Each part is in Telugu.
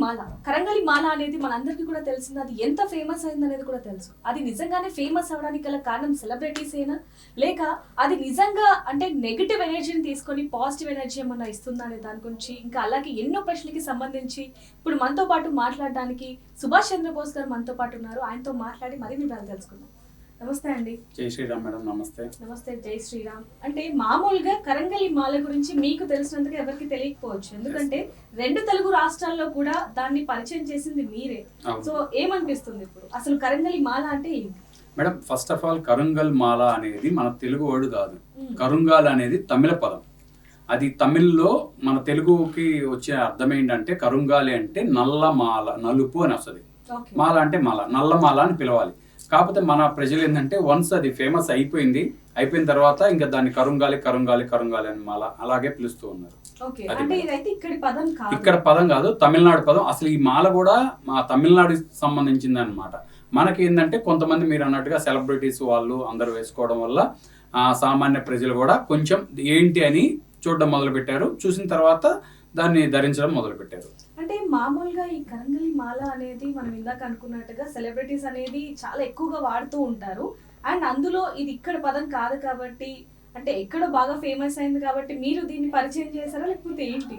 మాల. కరంగలి మాల అనేది మనందరికీ కూడా తెలిసింది. అది ఎంత ఫేమస్ అయింది అనేది కూడా తెలుసు. అది నిజంగానే ఫేమస్ అవ్వడానికి గల కారణం సెలబ్రిటీస్ అయినా, లేక అది నిజంగా అంటే నెగిటివ్ ఎనర్జీని తీసుకొని పాజిటివ్ ఎనర్జీ ఏమన్నా ఇస్తుందా అనే దాని గురించి, ఇంకా అలాగే ఎన్నో ప్రశ్నలకి సంబంధించి ఇప్పుడు మనతో పాటు మాట్లాడడానికి సుభాష్ చంద్రబోస్ గారు మనతో పాటు ఉన్నారు. ఆయనతో మాట్లాడి మరిన్ని వివరాలు తెలుసుకుందాం. నమస్తే అండి. జై శ్రీరామ్ మేడం. నమస్తే. నమస్తే. జై శ్రీరామ్. అంటే మామూలుగా కరంగలి మాల గురించి మీకు తెలిసినంతగా ఎవరికి తెలియకపోవచ్చు, ఎందుకంటే రెండు తెలుగు రాష్ట్రాల్లో కూడా దాన్ని పరిచయం చేసింది మీరే. సో ఏమనిపిస్తుంది ఇప్పుడు అసలు కరంగలి మాల అంటే ఏంటి? మేడం, ఫస్ట్ ఆఫ్ ఆల్ కరుంగల్ మాల అనేది మన తెలుగు వర్డ్ కాదు. కరుంగాల్ అనేది తమిళ పదం. అది తమిళ్లో మన తెలుగుకి వచ్చే అర్థం ఏంటంటే కరుంగాలి అంటే నల్ల మాల, నలుపు అని వస్తుంది. మాల అంటే మాల, నల్ల మాల అని పిలవాలి. కాకపోతే మన ప్రజలు ఏంటంటే వన్స్ అది ఫేమస్ అయిపోయిన తర్వాత ఇంకా దాన్ని కరుంగాలి కరుంగాలి కరుంగాలి అని మాల అలాగే పిలుస్తూ ఉన్నారు. ఇక్కడ పదం కాదు, తమిళనాడు పదం. అసలు ఈ మాల కూడా మా తమిళనాడుకి సంబంధించింది అనమాట. మనకి ఏంటంటే కొంతమంది మీరు అన్నట్టుగా సెలబ్రిటీస్ వాళ్ళు అందరూ వేసుకోవడం వల్ల సామాన్య ప్రజలు కూడా కొంచెం ఏంటి అని చూడడం మొదలు పెట్టారు. చూసిన తర్వాత దాన్ని ధరించడం మొదలు పెట్టారు. అంటే మామూలుగా ఈ కరంగలి మాల అనేది మనం ఇందాక అనుకున్నట్టుగా సెలబ్రిటీస్ అనేది చాలా ఎక్కువగా వాడుతూ ఉంటారు. అండ్ అందులో ఇది ఇక్కడ పదం కాదు కాబట్టి, అంటే ఎక్కడో బాగా ఫేమస్ అయింది కాబట్టి మీరు దీన్ని పరిచయం చేశారా లేకపోతే ఏంటి?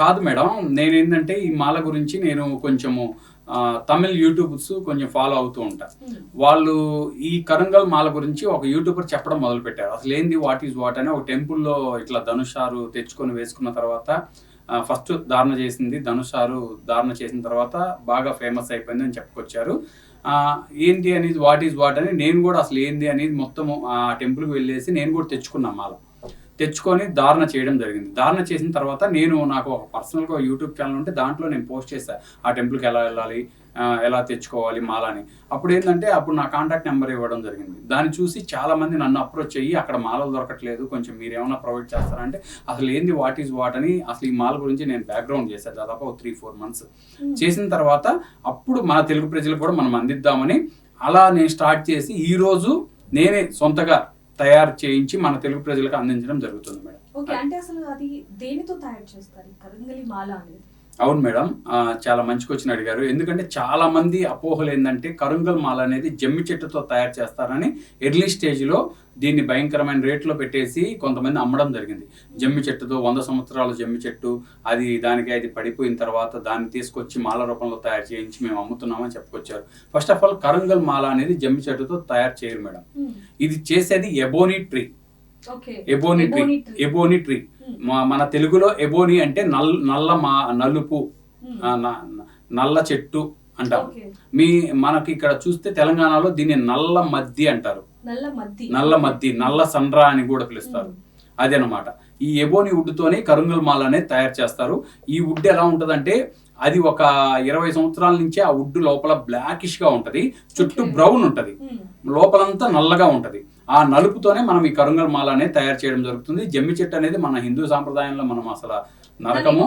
కాదు మేడం, నేనేంటంటే ఈ మాల గురించి నేను కొంచెము తమిళ్ యూట్యూబ్స్ కొంచెం ఫాలో అవుతూ ఉంటా. వాళ్ళు ఈ కరంగల్ మాల గురించి ఒక యూట్యూబర్ చెప్పడం మొదలు పెట్టారు. అసలు ఏంది, వాట్ ఈజ్ వాట్ అని ఒక టెంపుల్లో ఇట్లా ధనుషారు తెచ్చుకొని వేసుకున్న తర్వాత ఫస్ట్ ధారణ చేసింది, ధనుషారు ధారణ చేసిన తర్వాత బాగా ఫేమస్ అయిపోయింది అని చెప్పుకొచ్చారు. ఏంటి అనేది వాట్ ఈజ్ వాట్ అని నేను కూడా అసలు ఏంది అనేది మొత్తం ఆ టెంపుల్కి వెళ్ళేసి నేను కూడా తెచ్చుకున్నాను. మాల తెచ్చుకొని ధారణ చేయడం జరిగింది. ధారణ చేసిన తర్వాత నాకు ఒక పర్సనల్గా యూట్యూబ్ ఛానల్ ఉంటే దాంట్లో నేను పోస్ట్ చేశాను ఆ టెంపుల్కి ఎలా వెళ్ళాలి, ఎలా తెచ్చుకోవాలి మాలని. అప్పుడు ఏంటంటే అప్పుడు నా కాంటాక్ట్ నెంబర్ ఇవ్వడం జరిగింది. దాన్ని చూసి చాలా మంది నన్ను అప్రోచ్ అయ్యి అక్కడ మాలలు దొరకట్లేదు, కొంచెం మీరు ఏమైనా ప్రొవైడ్ చేస్తారంటే అసలు ఏంది వాట్ ఈజ్ వాట్ అని అసలు ఈ మాల గురించి నేను బ్యాక్గ్రౌండ్ చేశాను. దాదాపు 3-4 months చేసిన తర్వాత అప్పుడు మన తెలుగు ప్రజలకు కూడా మనం అందిద్దామని అలా నేను స్టార్ట్ చేసి ఈరోజు నేనే సొంతగా తయారు చేయించి మన తెలుగు ప్రజలకు అందించడం జరుగుతుంది మేడం. ఓకే, అంటే అసలు అది దేనితో తయారు చేస్తారు కరంగలి మాల అనేది? అవును మేడం, చాలా మంచి క్వశ్చన్ అడిగారు. ఎందుకంటే చాలా మంది అపోహలు ఏంటంటే కరుంగల్ మాల అనేది జమ్మి చెట్టుతో తయారు చేస్తారని ఎర్లీ స్టేజ్లో దీన్ని భయంకరమైన రేట్లో పెట్టేసి కొంతమంది అమ్మడం జరిగింది. జమ్మి చెట్టుతో 100 సంవత్సరాల జమ్మి చెట్టు, అది పడిపోయిన తర్వాత దాన్ని తీసుకొచ్చి మాల రూపంలో తయారు చేయించి మేము అమ్ముతున్నామని చెప్పుకొచ్చారు. ఫస్ట్ ఆఫ్ ఆల్ కరుంగల్ మాల అనేది జమ్మి చెట్టుతో తయారు చేయరు మేడం. ఇది చేసేది ఎబోనీ ట్రీ. ఎబోనీ ట్రీ మన తెలుగులో ఎబోనీ అంటే నలుపు, నల్ల చెట్టు అంటారు. మనకి ఇక్కడ చూస్తే తెలంగాణలో దీన్ని నల్ల మద్ది అంటారు. నల్ల మద్ది, నల్ల సండ్రా అని కూడా పిలుస్తారు. అదేనమాట. ఈ ఎబోనీ వుడ్ తోనే కరుంగల్ మాల అనేది తయారు చేస్తారు. ఈ వుడ్ ఎలా ఉంటదంటే అది ఒక 20 సంవత్సరాల నుంచి ఆ వుడ్ లోపల బ్లాకిష్ గా ఉంటది, చుట్టూ బ్రౌన్ ఉంటది, లోపలంతా నల్లగా ఉంటది. ఆ నలుపుతోనే మనం ఈ కరుంగల్ మాల అనేది తయారు చేయడం జరుగుతుంది. జమ్మి చెట్టు అనేది మన హిందూ సాంప్రదాయంలో మనం అసలు నరకము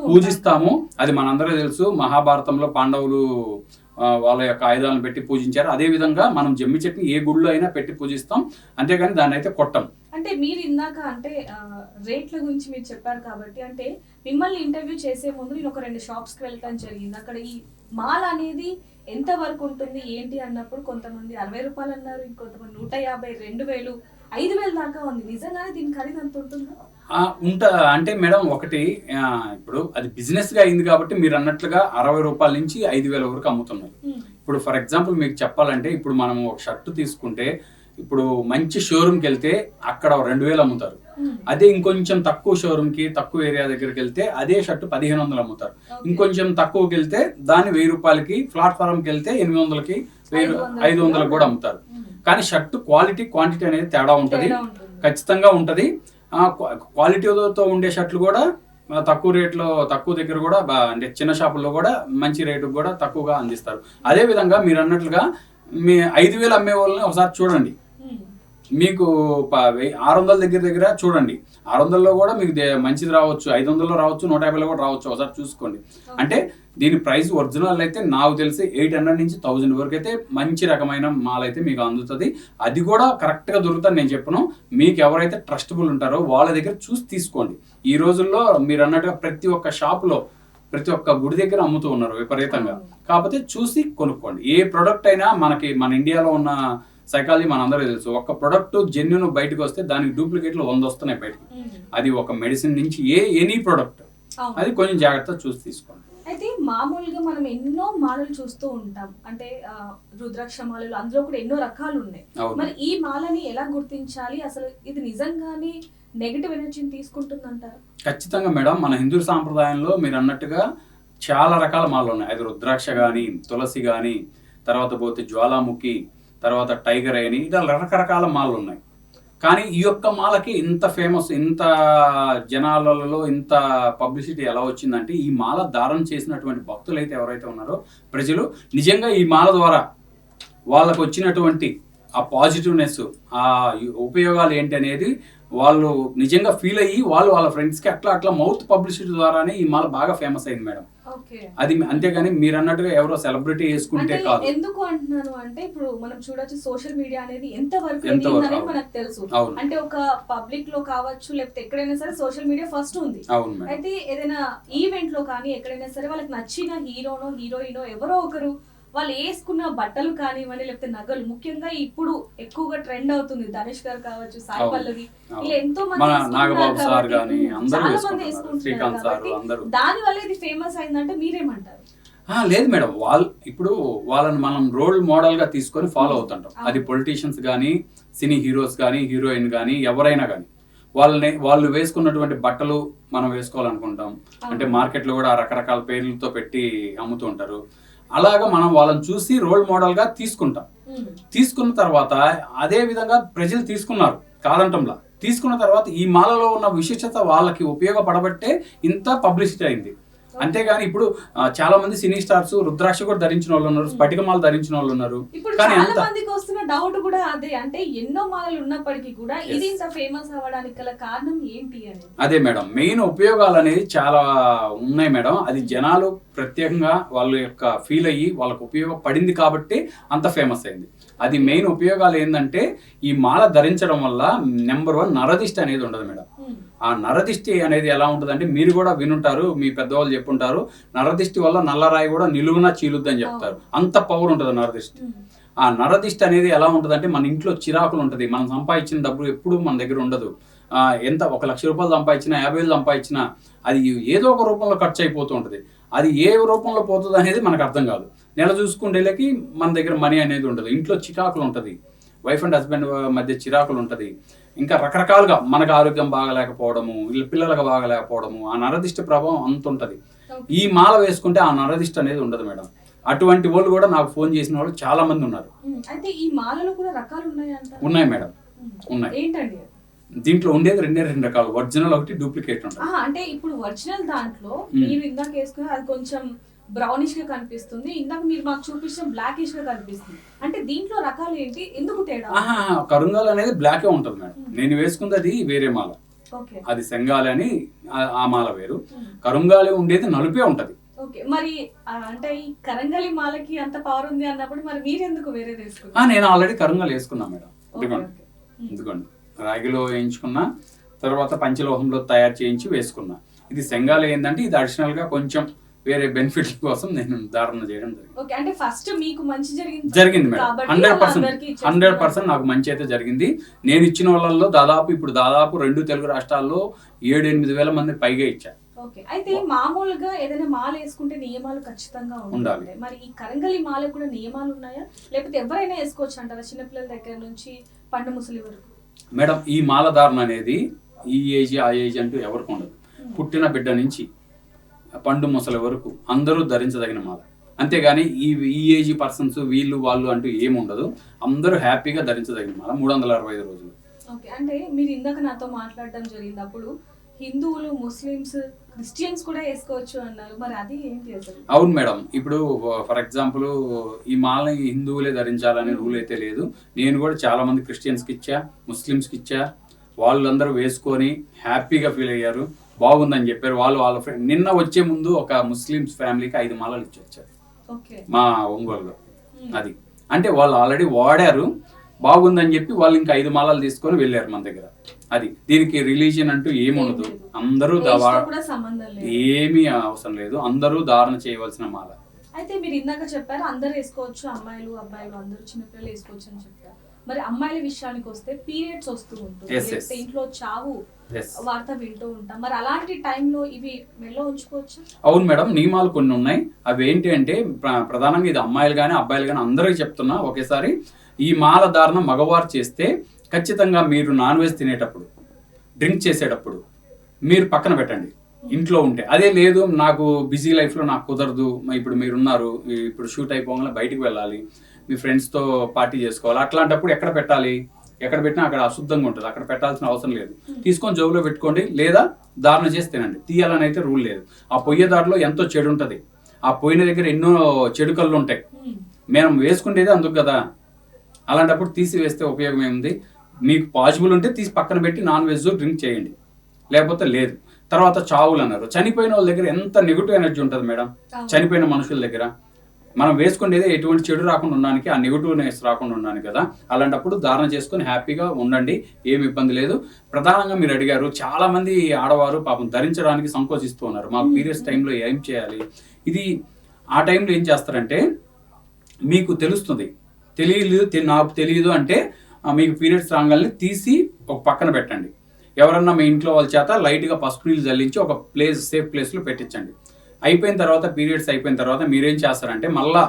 పూజిస్తాము. అది మనందరూ తెలుసు. మహాభారతంలో పాండవులు వాళ్ళ యొక్క ఆయుధాలను పెట్టి పూజించారు. అదే విధంగా మనం జమ్మి చెట్టుని ఏ గుళ్ళో అయినా పెట్టి పూజిస్తాం, అంతేగాని దాన్ని అయితే కొట్టం. అంటే మీరు ఇందాక అంటే రేట్ల గురించి మీరు చెప్పారు కాబట్టి, అంటే మిమ్మల్ని ఇంటర్వ్యూ చేసే ముందు నేను ఒక 2 షాప్స్కి వెళ్ళటం జరిగింది. అక్కడ ఈ మాల అనేది ఎంత వరకు ఉంటుంది ఏంటి అన్నప్పుడు కొంతమంది 60 రూపాయలు అన్నారు, ఇంకొంతమంది 150, 2000, 5000 దాకా ఉంది. నిజంగానే దీని ఖరీదు అంత ఉంటుందా? అంటే మేడం ఒకటి, ఇప్పుడు అది బిజినెస్ గా అయింది కాబట్టి మీరు అన్నట్లుగా 60 రూపాయల నుంచి 5000 వరకు అమ్ముతున్నారు. ఇప్పుడు ఫర్ ఎగ్జాంపుల్ మీకు చెప్పాలంటే, ఇప్పుడు మనం ఒక షర్ట్ తీసుకుంటే ఇప్పుడు మంచి షోరూమ్కి వెళ్తే అక్కడ 2000 అమ్ముతారు. అదే ఇంకొంచెం తక్కువ షోరూమ్కి, తక్కువ ఏరియా దగ్గరికి వెళ్తే అదే షర్ట్ 1500 అమ్ముతారు. ఇంకొంచెం తక్కువకి వెళ్తే దాన్ని 1000 రూపాయలకి, ప్లాట్ఫామ్కి వెళ్తే 800కి, 500 కూడా అమ్ముతారు. కానీ షర్ట్ క్వాలిటీ క్వాంటిటీ అనేది తేడా ఉంటది, ఖచ్చితంగా ఉంటది. క్వాలిటీతో ఉండే షర్ట్లు కూడా తక్కువ రేట్లో, తక్కువ దగ్గర కూడా అంటే చిన్న షాపుల్లో కూడా మంచి రేటుకు కూడా తక్కువగా అందిస్తారు. అదే విధంగా మీరు అన్నట్లుగా మీ 5000 అమ్మే వాళ్ళని ఒకసారి చూడండి, మీకు 600 దగ్గర చూడండి. 600లో కూడా మీకు మంచిది రావచ్చు, 500లో రావచ్చు, 150లో కూడా రావచ్చు. ఒకసారి చూసుకోండి. అంటే దీని ప్రైస్ ఒరిజినల్ అయితే నాకు తెలిసి 800 నుంచి 1000 వరకు అయితే మంచి రకమైన మాల్ అయితే మీకు అందుతుంది. అది కూడా కరెక్ట్గా దొరుకుతుంది నేను చెప్పను. మీకు ఎవరైతే ట్రస్టబుల్ ఉంటారో వాళ్ళ దగ్గర చూసి తీసుకోండి. ఈ రోజుల్లో మీరు అన్నట్టుగా ప్రతి ఒక్క షాపులో ప్రతి ఒక్క గుడి దగ్గర అమ్ముతూ ఉన్నారు విపరీతంగా. కాకపోతే చూసి కొనుక్కోండి. ఏ ప్రొడక్ట్ అయినా మనకి మన ఇండియాలో ఉన్న సైకాలజీ మనందరికీ తెలుసు. ఒక ప్రొడక్ట్ జెన్యున్ బయటకు వస్తే దానికి డూప్లికేట్లు 100 వస్తున్నాయి బయటకు. అది ఒక మెడిసిన్ నుంచి ఎనీ ప్రొడక్ట్, అది కొంచెం జాగ్రత్తగా చూసి తీసుకోండి. అయితే మామూలుగా మనం ఎన్నో మాలలు చూస్తూ ఉంటాం, అంటే రుద్రాక్ష మాలలు, అందులో కూడా ఎన్నో రకాలు ఉన్నాయి. మరి ఈ మాలని ఎలా గుర్తించాలి? అసలు ఇది నిజంగానే నెగటివ్ ఎనర్జీని తీసుకుంటుందంటారా? ఖచ్చితంగా మేడం. మన హిందూ సాంప్రదాయంలో మీరు అన్నట్టుగా చాలా రకాల మాలలు ఉన్నాయి. అది రుద్రాక్ష కానీ, తులసి కానీ, తర్వాత పోతే జ్వాలాముఖి, తర్వాత టైగర్ అని, ఇలా రకరకాల మాలలు ఉన్నాయి. కానీ ఈ యొక్క మాలకి ఇంత ఫేమస్, ఇంత జనాలలో ఇంత పబ్లిసిటీ ఎలా వచ్చిందంటే, ఈ మాల ధారణ చేసినటువంటి భక్తులు అయితే ఎవరైతే ఉన్నారో ప్రజలు నిజంగా ఈ మాల ద్వారా వాళ్ళకు వచ్చినటువంటి ఆ పాజిటివ్నెస్, ఆ ఉపయోగాలు ఏంటి అనేది వాళ్ళు నిజంగా ఫీల్ అయ్యి వాళ్ళ ఫ్రెండ్స్కి అట్లా మౌత్ పబ్లిసిటీ ద్వారానే ఈ మాల బాగా ఫేమస్ అయింది మేడం. అది అంతేగాని మీరు అన్నట్టుగా ఎవరో సెలబ్రిటీ చేసుకుంటే కాదు. ఎందుకు అంటున్నాను అంటే, ఇప్పుడు మనం చూడొచ్చు సోషల్ మీడియా అనేది ఎంత వరకు మనకు తెలుసు. అంటే ఒక పబ్లిక్ లో కావచ్చు, లేకపోతే ఎక్కడైనా సరే సోషల్ మీడియా ఫస్ట్ ఉంది. అయితే ఏదైనా ఈవెంట్ లో కానీ ఎక్కడైనా సరే వాళ్ళకి నచ్చిన హీరోనో హీరోయినో ఎవరో ఒకరు వాళ్ళు వేసుకున్న బట్టలు కానివ్వండి, లేకపోతే నగలు, ముఖ్యంగా ఇప్పుడు ఎక్కువగా ట్రెండ్ అవుతుంది ధనుష్ గారు కావచ్చు, సాయి పల్లవి, ఇలా ఎంతో మంది చాలా మంది వేసుకుంటున్నారు కాబట్టి దాని వల్ల ఇది ఫేమస్ అయిందంటే మీరేమంటారు? లేదు మేడం, ఇప్పుడు వాళ్ళని మనం రోల్ మోడల్ గా తీసుకొని ఫాలో అవుతుంటాం. అది పొలిటీషియన్స్ కానీ, సినీ హీరోస్ కానీ, హీరోయిన్ కానీ, ఎవరైనా కానీ వాళ్ళు వేసుకున్నటువంటి బట్టలు మనం వేసుకోవాలనుకుంటాం. అంటే మార్కెట్ లో కూడా రకరకాల పేర్లతో పెట్టి అమ్ముతూ ఉంటారు. అలాగా మనం వాళ్ళని చూసి రోల్ మోడల్ గా తీసుకుంటాం. తీసుకున్న తర్వాత అదే విధంగా ప్రజలు తీసుకున్నారు కాదంటంలా. తీసుకున్న తర్వాత ఈ మాలలో ఉన్న విశిష్టత వాళ్ళకి ఉపయోగపడబట్టే ఇంత పబ్లిసిటీ అయింది. అంతేగాని ఇప్పుడు చాలా మంది సినీ స్టార్స్ రుద్రాక్ష కూడా ధరించిన వాళ్ళు ఉన్నారు, స్ఫటికమాల ధరించిన వాళ్ళు ఉన్నారు. కానీ చాలా మందికి వస్తున్న డౌట్ కూడా అదే, అంటే ఎన్నో మాలలు ఉన్నప్పటికీ కూడా ఇది ఇంత ఫేమస్ అవ్వడానికి గల కారణం ఏంటి అని. అదే మేడం, మెయిన్ ఉపయోగాలు అనేది చాలా ఉన్నాయి మేడం. అది జనాలు ప్రత్యేకంగా వాళ్ళ యొక్క ఫీల్ అయ్యి వాళ్ళకు ఉపయోగపడింది కాబట్టి అంత ఫేమస్ అయింది. అది మెయిన్ ఉపయోగాలు ఏంటంటే, ఈ మాల ధరించడం వల్ల నెంబర్ 1 నరదిష్టి అనేది ఉండదు మేడం. ఆ నరదిష్టి అనేది ఎలా ఉంటుంది అంటే, మీరు కూడా వినుంటారు, మీ పెద్దవాళ్ళు చెప్పుంటారు, నరదిష్టి వల్ల నల్లరాయి కూడా నిలువునా చీలుద్దని చెప్తారు. అంత పవర్ ఉంటుంది నరదిష్టి. ఆ నరదిష్టి అనేది ఎలా ఉంటుంది అంటే, మన ఇంట్లో చిరాకులు ఉంటుంది, మనం సంపాదించిన డబ్బులు ఎప్పుడు మన దగ్గర ఉండదు. ఎంత 1 లక్ష రూపాయలు సంపాదించినా, 50,000 సంపాదించినా అది ఏదో ఒక రూపంలో ఖర్చు అయిపోతూ ఉంటుంది. అది ఏ రూపంలో పోతుంది అనేది మనకు అర్థం కాదు. నెల చూసుకుంటేలకి మన దగ్గర మనీ అనేది ఉండదు. ఇంట్లో చికాకులు ఉంటుంది, వైఫ్ అండ్ హస్బెండ్ మధ్య చిరాకులు ఉంటుంది. ఇంకా రకరకాలుగా మనకు ఆరోగ్యం బాగలేకపోవడము, పిల్లలకు బాగలేకపోవడము, ఆ నరదిష్టి ప్రభావం అంత ఉంటుంది. ఈ మాల వేసుకుంటే ఆ నరదిష్టి అనేది ఉండదు మేడం. అటువంటి వాళ్ళు కూడా నాకు ఫోన్ చేసిన వాళ్ళు చాలా మంది ఉన్నారు. అయితే ఈ మాలలో కూడా రకాలు ఉన్నాయి మేడం, ఉన్నాయి. ఏంటండి దీంట్లో ఉండేది 2 రకాలు, ఒరిజినల్ ఒకటి, డూప్లికేట్ ఉంటుంది. అంటే ఇప్పుడు ఒరిజినల్ దాంట్లో మీరు ఇందాక వేసుకుని అది కొంచెం బ్రౌనిష్ గా కనిపిస్తుంది, ఇందాక మీరు మాకు చూపించిన బ్లాకిష్ గా కనిపిస్తుంది. అంటే దీంట్లో రకాలు ఏంటి, ఎందుకు తేడా? కరుంగాలి అనేది బ్లాకే ఉంటుంది మేడం. నేను వేసుకుంది అది వేరే మాల, అది సెంగాలి అని ఆ మాల వేరు. కరుంగాలి ఉండేది నలుపే ఉంటది. మరి అంటే ఈ కరంగలి మాలకి అంత పవర్ ఉంది అన్నప్పుడు మరి మీరు ఎందుకు వేరే వేసుకున్నారు? నేను ఆల్రెడీ కరుంగాలి వేసుకున్నా మేడం. ఇదిగోండి రాగిలో వేయించుకున్నా, తర్వాత పంచలోహంలో తయారు చేయించి వేసుకున్నా. ఇది సెంగాలి ఏంటంటే, ఇది అడిషనల్ గా కొంచెం వేరే బెనిఫిట్ కోసం నేను ధారణ చేయడం జరిగింది. అంటే ఫస్ట్ మీకు మంచి జరిగింది మేడం. 100% నాకు మంచి అయితే జరిగింది. నేను ఇచ్చిన వాళ్ళల్లో ఇప్పుడు దాదాపు 2 తెలుగు రాష్ట్రాల్లో 7-8 వేల మంది పైగా ఇచ్చారు. అయితే మామూలుగా ఏదైనా మాల వేసుకుంటే నియమాలు ఖచ్చితంగా ఉండాలి. మరి ఈ కరంగలి మాల కూడా నియమాలు ఉన్నాయా, లేకపోతే ఎవరైనా వేసుకోవచ్చు అంటారా, చిన్నపిల్లల దగ్గర నుంచి పండు ముసలి వరకు? మేడం, ఈ మాల ధారణ అనేది ఈ ఏజ్ ఆ ఏజ్ అంటూ ఎవరికి ఉండదు. పుట్టిన బిడ్డ నుంచి పండు ముసలి వరకు అందరూ ధరించదగిన మాల. అంతేగాని ఈ ఏజ్ పర్సన్స్ వీళ్ళు వాళ్ళు అంటూ ఏముండదు. అందరూ హ్యాపీగా ధరించదగిన మాల 365 రోజులు. అంటే మీరు ఇందాక నాతో మాట్లాడడం జరిగింది, అప్పుడు హిందువులు, ముస్లిమ్స్, క్రిస్టియన్స్ కూడా వేసుకోవచ్చు అన్నారు. మరి అది ఏంటి అసలు? అవును మేడం, ఇప్పుడు ఫర్ ఎగ్జాంపుల్ ఈ మాలని హిందువులే ధరించాలనే రూల్ అయితే లేదు. నేను కూడా చాలా మంది క్రిస్టియన్స్కి ఇచ్చా, ముస్లిమ్స్కి ఇచ్చా. వాళ్ళందరూ వేసుకొని హ్యాపీగా ఫీల్ అయ్యారు, బాగుందని చెప్పారు. వాళ్ళ ఫ్రెండ్ నిన్న వచ్చే ముందు ఒక ముస్లిమ్స్ ఫ్యామిలీకి 5 మాలలు ఇచ్చి వచ్చారు మా ఒంగోలులో. అది అంటే వాళ్ళు ఆల్రెడీ వాడారు, బాగుందని చెప్పి వాళ్ళు ఇంకా 5 మాలలు తీసుకొని వెళ్ళారు మన దగ్గర. అది దీనికి రిలీజియన్ అంటూ ఏముండదు, అందరూ కూడా సంబంధం లేదు, ఏమీ అవసరం లేదు, అందరూ ధారణ చేయవలసిన మాల. అయితే మీరు ఇందాక చెప్పారు అందరూ వేసుకోవచ్చు, అమ్మాయిలు అబ్బాయిలు అందరూ చిన్నపిల్లలు వేసుకోవచ్చు అని చెప్పారు. మరి అమ్మాయిల విషయానికి వస్తే పీరియడ్స్ వస్తూ ఉంటుంది, ఇంట్లో చావు వార్త వింటూ ఉంటాం, మరి అలాంటి టైంలో ఇవి మెడలో ఉంచుకోవచ్చు? అవును మేడం, నియమాలు కొన్ని ఉన్నాయి. అవి ఏంటి అంటే ప్రధానంగా ఇది అమ్మాయిలు కానీ అబ్బాయిలు కానీ అందరికీ చెప్తున్నా ఒకేసారి. ఈ మాల ధారణ మగవారు చేస్తే ఖచ్చితంగా మీరు నాన్ వెజ్ తినేటప్పుడు, డ్రింక్ చేసేటప్పుడు మీరు పక్కన పెట్టండి ఇంట్లో ఉంటే. అదే లేదు నాకు బిజీ లైఫ్లో నాకు కుదరదు, ఇప్పుడు మీరున్నారు, ఇప్పుడు షూట్ అయిపోగానే బయటికి వెళ్ళాలి, మీ ఫ్రెండ్స్తో పార్టీ చేసుకోవాలి, అట్లాంటప్పుడు ఎక్కడ పెట్టాలి? ఎక్కడ పెట్టినా అక్కడ అశుద్ధంగా ఉంటుంది, అక్కడ పెట్టాల్సిన అవసరం లేదు. తీసుకొని జోబులో పెట్టుకోండి, లేదా ధారణ చేసి తినండి. తీయాలని అయితే రూల్ లేదు. ఆ పొయ్యే దారిలో ఎంతో చెడు ఉంటుంది, ఆ పొయ్యిన దగ్గర ఎన్నో చెడు కళ్ళు ఉంటాయి, మేము వేసుకుంటేదే అందుకు కదా. అలాంటప్పుడు తీసి వేస్తే ఉపయోగం ఏముంది? మీకు పాసిబుల్ ఉంటే తీసి పక్కన పెట్టి నాన్ వెజ్ డ్రింక్ చేయండి, లేకపోతే లేదు. తర్వాత చావులు అన్నారు. చనిపోయిన వాళ్ళ దగ్గర ఎంత నెగిటివ్ ఎనర్జీ ఉంటుంది మేడం, చనిపోయిన మనుషుల దగ్గర. మనం వేసుకునేది ఎటువంటి చెడు రాకుండా ఉండడానికి, ఆ నెగిటివ్నెస్ రాకుండా ఉండడానికి కదా. అలాంటప్పుడు ధారణ చేసుకొని హ్యాపీగా ఉండండి, ఏమి ఇబ్బంది లేదు. ప్రధానంగా మీరు అడిగారు, చాలా మంది ఆడవారు పాపం ధరించడానికి సంకోచిస్తూ ఉన్నారు. మాకు పీరియడ్స్ టైంలో ఏం చేయాలి? ఇది ఆ టైంలో ఏం చేస్తారంటే, మీకు తెలుస్తుంది, నాకు తెలియదు అంటే మీకు పీరియడ్స్ రాగానే తీసి ఒక పక్కన పెట్టండి. ఎవరన్నా మీ ఇంట్లో వాళ్ళ చేత లైట్గా పసుపు నీళ్ళు జల్లించి ఒక సేఫ్ ప్లేస్లో పెట్టించండి. అయిపోయిన తర్వాత, పీరియడ్స్ అయిపోయిన తర్వాత మీరేం చేస్తారంటే మళ్ళా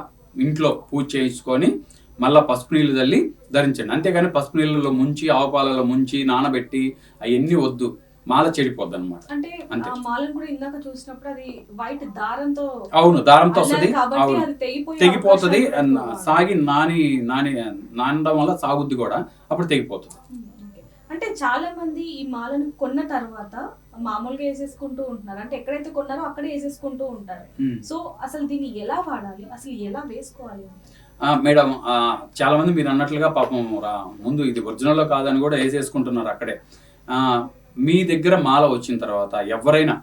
ఇంట్లో పూజ చేయించుకొని మళ్ళీ పసుపు నీళ్ళు చల్లి ధరించండి. అంతేగాని పసుపు నీళ్ళలో ముంచి, ఆవు పాలలో ముంచి, నానబెట్టి అవన్నీ వద్దు, మాల చెడిపోద్ది అనమాట. అవును, దారంతో వస్తుంది, తెగిపోతుంది, సాగి నానడం వల్ల సాగుద్ది కూడా, అప్పుడు తెగిపోతుంది. అంటే చాలా మంది ఈ మాలను కొన్న తర్వాత మామూలుగా వేసేసుకుంటూ ఉంటున్నారు, అంటే ఎక్కడైతే కొన్నారో అక్కడే వేసేసుకుంటూ ఉంటారు. సో అసలు దీన్ని ఎలా వాడాలి, అసలు ఎలా వేసుకోవాలి? మేడం, చాలా మంది మీరు అన్నట్లుగా పాపం ముందు ఇది ఒరిజినల్ కాదని కూడా వేసేసుకుంటున్నారు అక్కడే. మీ దగ్గర మాల వచ్చిన తర్వాత ఎవరైనా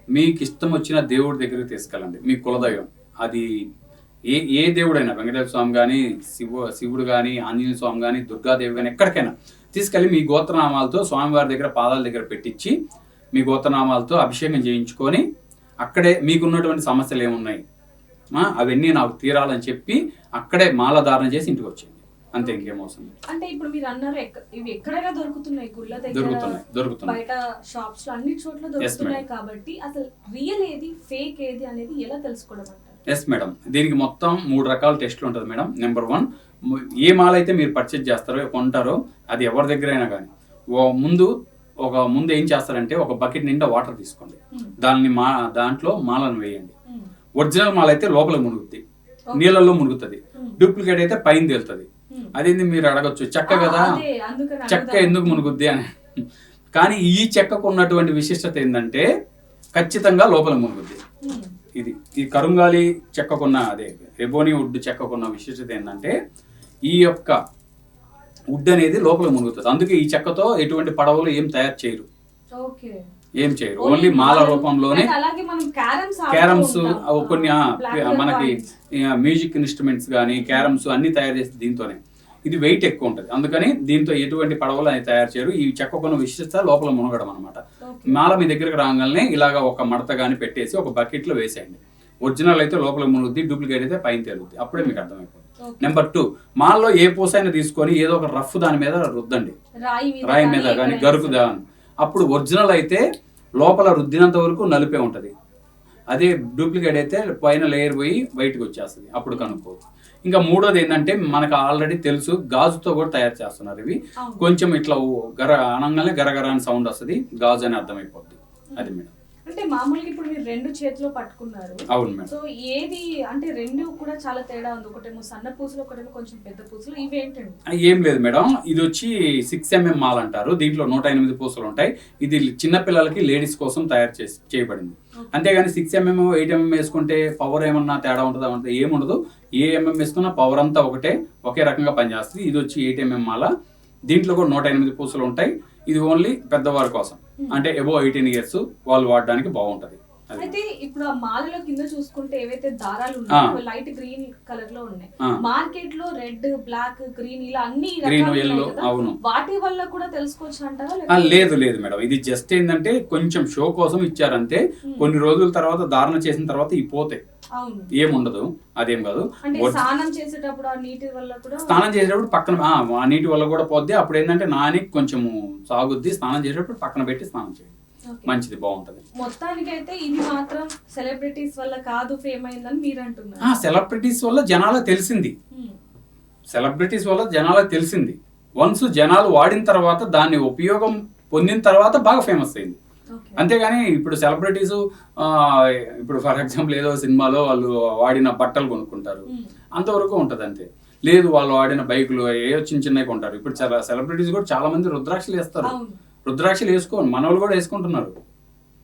మీకు ఇష్టం వచ్చిన దేవుడి దగ్గరికి తీసుకెళ్ళండి. మీ కులదైవం అది ఏ దేవుడైనా, వెంకటేశ్వర స్వామి కానీ, శివుడు కానీ, ఆంజనేయ స్వామి కానీ, దుర్గాదేవి కానీ, ఎక్కడికైనా తీసుకెళ్ళి మీ గోత్రనామాలతో స్వామివారి దగ్గర పాదాల దగ్గర పెట్టించి మీ గోత్రనామాలతో అభిషేకం చేయించుకొని అక్కడే మీకున్నటువంటి సమస్యలు ఏమున్నాయి అవన్నీ నాకు తీరాలని చెప్పి అక్కడే మాల ధారణ చేసి ఇంటికి వచ్చేయండి, అంతే, ఇంకేమవసరం. అంటే ఇప్పుడు మీరు అన్నారు ఇవి ఎక్కడైనా దొరుకుతున్నాయి, గుళ్ళ దగ్గర దొరుకుతున్నాయి, బయట షాప్స్ లో అన్ని చోట్ల దొరుకుతున్నాయి. కాబట్టి అసలు రియల్ ఏది, ఫేక్ ఏది అనేది ఎలా తెలుసుకోవడం అంటారు? ఎస్ మేడం, దీనికి మొత్తం 3 రకాల టెస్టులు ఉంటుంది మేడం. నెంబర్ 1, ఏ మాల అయితే మీరు పర్చేజ్ చేస్తారో, కొంటారో, అది ఎవరి దగ్గర అయినా కానీ ముందు ఏం చేస్తారంటే ఒక బకెట్ నిండా వాటర్ తీసుకోండి, దాంట్లో మాలను వేయండి. ఒరిజినల్ మాల అయితే లోపల మునుగుద్ది, నీళ్ళల్లో మునుగుతుంది. డూప్లికేట్ అయితే పైన తేలుతుంది. అదేంది మీరు అడగచ్చు, చెక్క కదా, చెక్క ఎందుకు మునుగుద్ది అని. కానీ ఈ చెక్కకు ఉన్నటువంటి విశిష్టత ఏంటంటే ఖచ్చితంగా లోపల మునుగుద్ది. ఈ కరుంగాలి చెక్కకున్న, అదే ఎబోనీ వుడ్ చెక్కకున్న విశిష్టత ఏంటంటే ఈ యొక్క వుడ్ అనేది లోపల మునుగుతుంది. అందుకే ఈ చెక్కతో ఎటువంటి పడవలు ఏం తయారు చేయరు, ఓన్లీ మాల రూపంలోనే. క్యారమ్స్ కొన్ని మనకి మ్యూజిక్ ఇన్స్ట్రుమెంట్స్ కానీ క్యారమ్స్ అన్ని తయారు చేసి దీంతోనే. ఇది వెయిట్ ఎక్కువ ఉంటుంది, అందుకని దీంతో ఎటువంటి పడవలు అని తయారు చేయరు. ఈ చెక్కకున్న విశిష్టత లోపల మునగడం అనమాట. మాల మీ దగ్గరకు రాగానే ఇలాగా ఒక మడత కానీ పెట్టేసి ఒక బకెట్లో వేసేయండి. ఒరిజినల్ అయితే లోపల మునుగుద్ది, డూప్లికేట్ అయితే పైన తేలుద్ది, అప్పుడే మీకు అర్థమైపోతుంది. నెంబర్ 2, మాల్లో ఏ పూసైనా తీసుకొని ఏదో ఒక రఫ్ దాని మీద రుద్దండి, రాయి మీద కానీ గరుకు దాని. అప్పుడు ఒరిజినల్ అయితే లోపల రుద్దినంత వరకు నలిపే ఉంటుంది, అదే డూప్లికేట్ అయితే పైన లేయర్ పోయి బయటకు వచ్చేస్తుంది, అప్పుడు కనుక్కోవచ్చు. ఇంకా 3వది ఏంటంటే మనకు ఆల్రెడీ తెలుసు, గాజుతో కూడా తయారు చేస్తున్నారు. ఇవి కొంచెం ఇట్లా అనగానే గరగర అని సౌండ్ వస్తుంది, గాజు అని అర్థమైపోద్ది. అది మేడం. అంటే మామూలుగా ఇప్పుడు మీరు 2 చేతిలో పట్టుకున్నారు. అవును మేడం. సో ఏది అంటే 2 కూడా చాలా తేడా ఉంది, ఒకటేమో సన్న పూసలు, ఒకటేమో కొంచెం పెద్ద పూసలు, ఇవేంటండి? ఏం లేదు మేడం, ఇది వచ్చి 6 mm మాల అంటారు. దీంట్లో 108 పూసలు ఉంటాయి. ఇది చిన్నపిల్లలకి, లేడీస్ కోసం తయారు చేయబడింది. అంతేగాని 6 mm 8 mm వేసుకుంటే పవర్ ఏమన్నా తేడా ఉంటుందా అంటే ఏముండదు. ఏ mm వేసుకున్నా పవర్ అంతా ఒకే రకంగా పనిచేస్తుంది. ఇది వచ్చి 8 mm మాల, దీంట్లో కూడా 108 పూసలు ఉంటాయి. ఇది ఓన్లీ పెద్దవారి కోసం, అంటే అబోవ్ 18 years వాళ్ళు వాడడానికి బాగుంటుంది. అది. అయితే ఇప్పుడు ఆ మాలలో కింద చూసుకుంటే ఏవైతే దారాలు ఉన్నాయో లైట్ గ్రీన్ కలర్ లో ఉన్నాయి, మార్కెట్ లో రెడ్, బ్లాక్, గ్రీన్ ఇలా అన్ని గ్రీన్, ఎల్లో, అవును. వాటి వల్ల కూడా తెలుసుకోవచ్చు అంటారా? లేదు లేదు మేడం, ఇది జస్ట్ ఏంటంటే కొంచెం షో కోసం ఇచ్చారంటే. కొన్ని రోజుల తర్వాత ధారణ చేసిన తర్వాత ఇవి పోతాయి, ఏముండదు, అదేం కాదు. స్నానం చేసేటప్పుడు ఆ నీటి వల్ల కూడా, స్నానం చేసేటప్పుడు పక్కన ఆ నీటి వల్ల కూడా పోద్ది. అప్పుడు ఏంటంటే నాని కొంచెము సాగుద్ది. స్నానం చేసేటప్పుడు పక్కన పెట్టి స్నానం చేయండి, మంచిది, బాగుంటది. మొత్తానికి అయితే ఇది మాత్రం సెలబ్రిటీస్ వల్ల కాదు ఫేమ్ అయిందని మీరు అంటున్నారు. సెలబ్రిటీస్ వల్ల జనాలకు తెలిసింది, సెలబ్రిటీస్ వల్ల జనాలకు తెలిసింది. వన్స్ జనాలు వాడిన తర్వాత దాన్ని ఉపయోగం పొందిన తర్వాత బాగా ఫేమస్ అయింది. అంతేగాని ఇప్పుడు సెలబ్రిటీస్ ఇప్పుడు ఫర్ ఎగ్జాంపుల్ ఏదో సినిమాలో వాళ్ళు వాడిన బట్టలు కొనుక్కుంటారు, అంతవరకు ఉంటది అంతే. లేదు వాళ్ళు వాడిన బైకులు ఏవో చిన్న చిన్నవి కొంటారు. ఇప్పుడు చాలా సెలబ్రిటీస్ కూడా చాలా మంది రుద్రాక్షలు వేస్తారు. రుద్రాక్షలు వేసుకోండి, మనోళ్ళు కూడా వేసుకుంటున్నారు.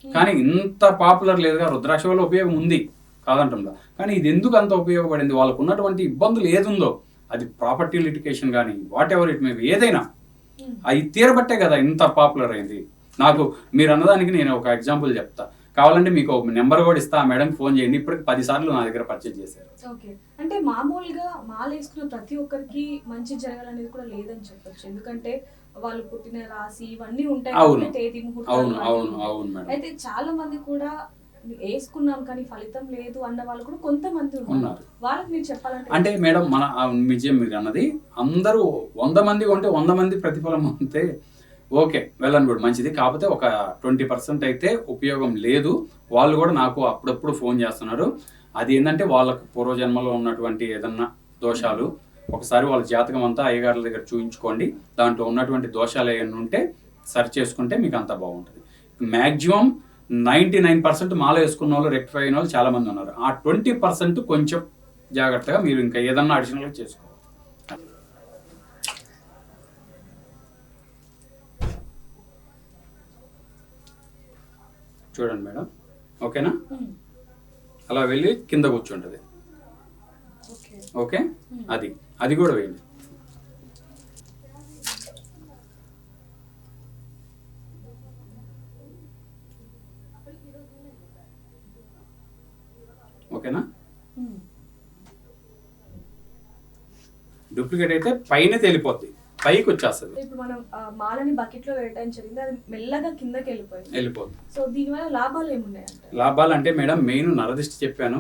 కానీ ఇంత పాపులర్ లేదుగా. రుద్రాక్ష వల్ల ఉపయోగం ఉంది కాదంటుందా, కానీ ఇది ఎందుకు అంత ఉపయోగపడింది? వాళ్ళకు ఉన్నటువంటి ఇబ్బందులు ఏదుందో అది ప్రాపర్టీ లిటికేషన్ కానీ what ever it may be, ఏదైనా అది తీరబట్టే కదా ఇంత పాపులర్ అయింది. నాకు మీరు అన్నదానికి నేను ఒక ఎగ్జాంపుల్ చెప్తా, కావాలంటే మీకు ఒక నెంబర్ కూడా ఇస్తా, ఆ మేడం ఫోన్ చేయండి. ఇప్పటికి 10 సార్లు నా దగ్గర పర్చేజ్ చేశారు. ఓకే, అంటే మామూలుగా మాల వేసుకున్న ప్రతి ఒక్కరికి మంచి జరగాలనేది కూడా లేదని చెప్పొచ్చు. ఎందుకంటే వాళ్ళు పుట్టిన రాశి ఇవన్నీ ఉంటాయి, తేదీ ముహూర్తాలు. అయితే చాలా మంది కూడా వేసుకున్నాం కానీ ఫలితం లేదు అన్న వాళ్ళు కూడా కొంతమంది ఉన్నారు. వాళ్ళకి మీరు చెప్పాలంటే అంటే మేడం మన విజయం మీరు అన్నది, అందరూ 100 మంది కొంటే 100 మంది ప్రతిఫలం అంతే. ఓకే, వెల్ అండ్ గుడ్, మంచిది. కాకపోతే ఒక 20% అయితే ఉపయోగం లేదు. వాళ్ళు కూడా నాకు అప్పుడప్పుడు ఫోన్ చేస్తున్నారు. అది ఏంటంటే వాళ్ళకు పూర్వజన్మలో ఉన్నటువంటి ఏదన్నా దోషాలు, ఒకసారి వాళ్ళ జాతకం అంతా అయ్యగారుల దగ్గర చూపించుకోండి. దాంట్లో ఉన్నటువంటి దోషాలు ఏమైనా ఉంటే సరి చేసుకుంటే మీకు అంతా బాగుంటుంది. మ్యాక్సిమం 99% మాల వేసుకున్న వాళ్ళు, రెక్టిఫై అయిన వాళ్ళు చాలా మంది ఉన్నారు. ఆ 20% కొంచెం జాగ్రత్తగా మీరు ఇంకా ఏదన్నా అడిషనల్గా చేసుకోవాలి. చూడండి మేడం, ఓకేనా? అలా వెళ్ళి కింద కూర్చుంటుంది. ఓకే, అది కూడా వేయండి. ఓకేనా? డూప్లికేట్ అయితే పైన తేలిపోద్ది, పైకి వచ్చేస్తుంది. ఇప్పుడు మనం మాలని బకెట్ లో వేయడం జరిగింది, అది మెల్లగా కిందకి వెళ్ళిపోతుంది. సో దీనివల్ల లాభాలు ఏమున్నాయి? లాభాలు అంటే మేడం మెయిన్ నరదిష్టి చెప్పాను,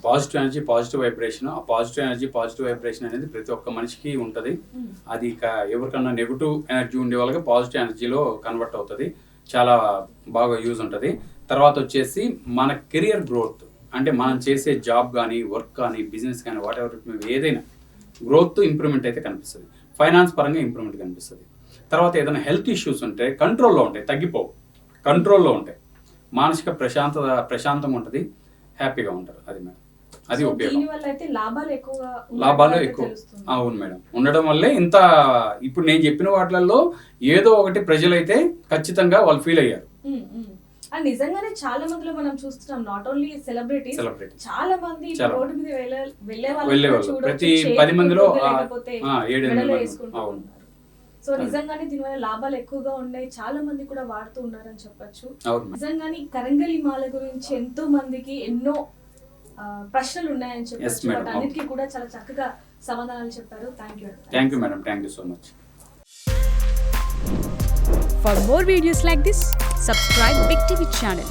పాజిటివ్ ఎనర్జీ, పాజిటివ్ వైబ్రేషన్. ఆ పాజిటివ్ ఎనర్జీ, పాజిటివ్ వైబ్రేషన్ అనేది ప్రతి ఒక్క మనిషికి ఉంటుంది. అది ఎవరికన్నా నెగిటివ్ ఎనర్జీ ఉండే వాళ్ళకి పాజిటివ్ ఎనర్జీలో కన్వర్ట్ అవుతుంది. చాలా బాగా యూజ్ ఉంటుంది. తర్వాత వచ్చేసి మన కెరియర్ గ్రోత్, అంటే మనం చేసే జాబ్ కానీ, వర్క్ కానీ, బిజినెస్ కానీ, what ever it may be, ఏదైనా గ్రోత్, ఇంప్రూవ్మెంట్ అయితే కనిపిస్తుంది. ఫైనాన్స్ పరంగా ఇంప్రూవ్మెంట్ కనిపిస్తుంది. తర్వాత ఏదైనా హెల్త్ ఇష్యూస్ ఉంటే కంట్రోల్లో ఉంటాయి, తగ్గిపోవు, కంట్రోల్లో ఉంటాయి. మానసిక ప్రశాంతంగా ఉంటుంది, హ్యాపీగా ఉంటారు. అది మేడం, అది ఉపయోగం. లాభాలు ఎక్కువ, అవును మేడం. ఉండడం వల్లే ఇంత. ఇప్పుడు నేను చెప్పిన వాటిల్లో ఏదో ఒకటి ప్రజలైతే ఖచ్చితంగా వాళ్ళు ఫీల్ అయ్యారు. నిజంగానే చాలా మందిలో మనం చూస్తున్నాం, నాట్ ఓన్లీ సెలబ్రిటీస్, చాలా మంది రోడ్డు మీద వెళ్ళే వాళ్ళు ప్రతి 10 మందిలో 7-8 వేసుకుంటారు. సో నిజంగానే దీనివల్ల లాభాలు ఎక్కువగా ఉన్నాయి, చాలా మంది కూడా వాడుతూ ఉన్నారని చెప్పొచ్చు. నిజంగానే కరంగలి మాల గురించి ఎంతో మందికి ఎన్నో ప్రశ్నలు ఉన్నాయని చెప్పొచ్చు. అన్నిటికీ కూడా చాలా చక్కగా సమాధానాలు చెప్పారు. Thank you madam, thank you so much. For more videos like this, subscribe Big TV channel.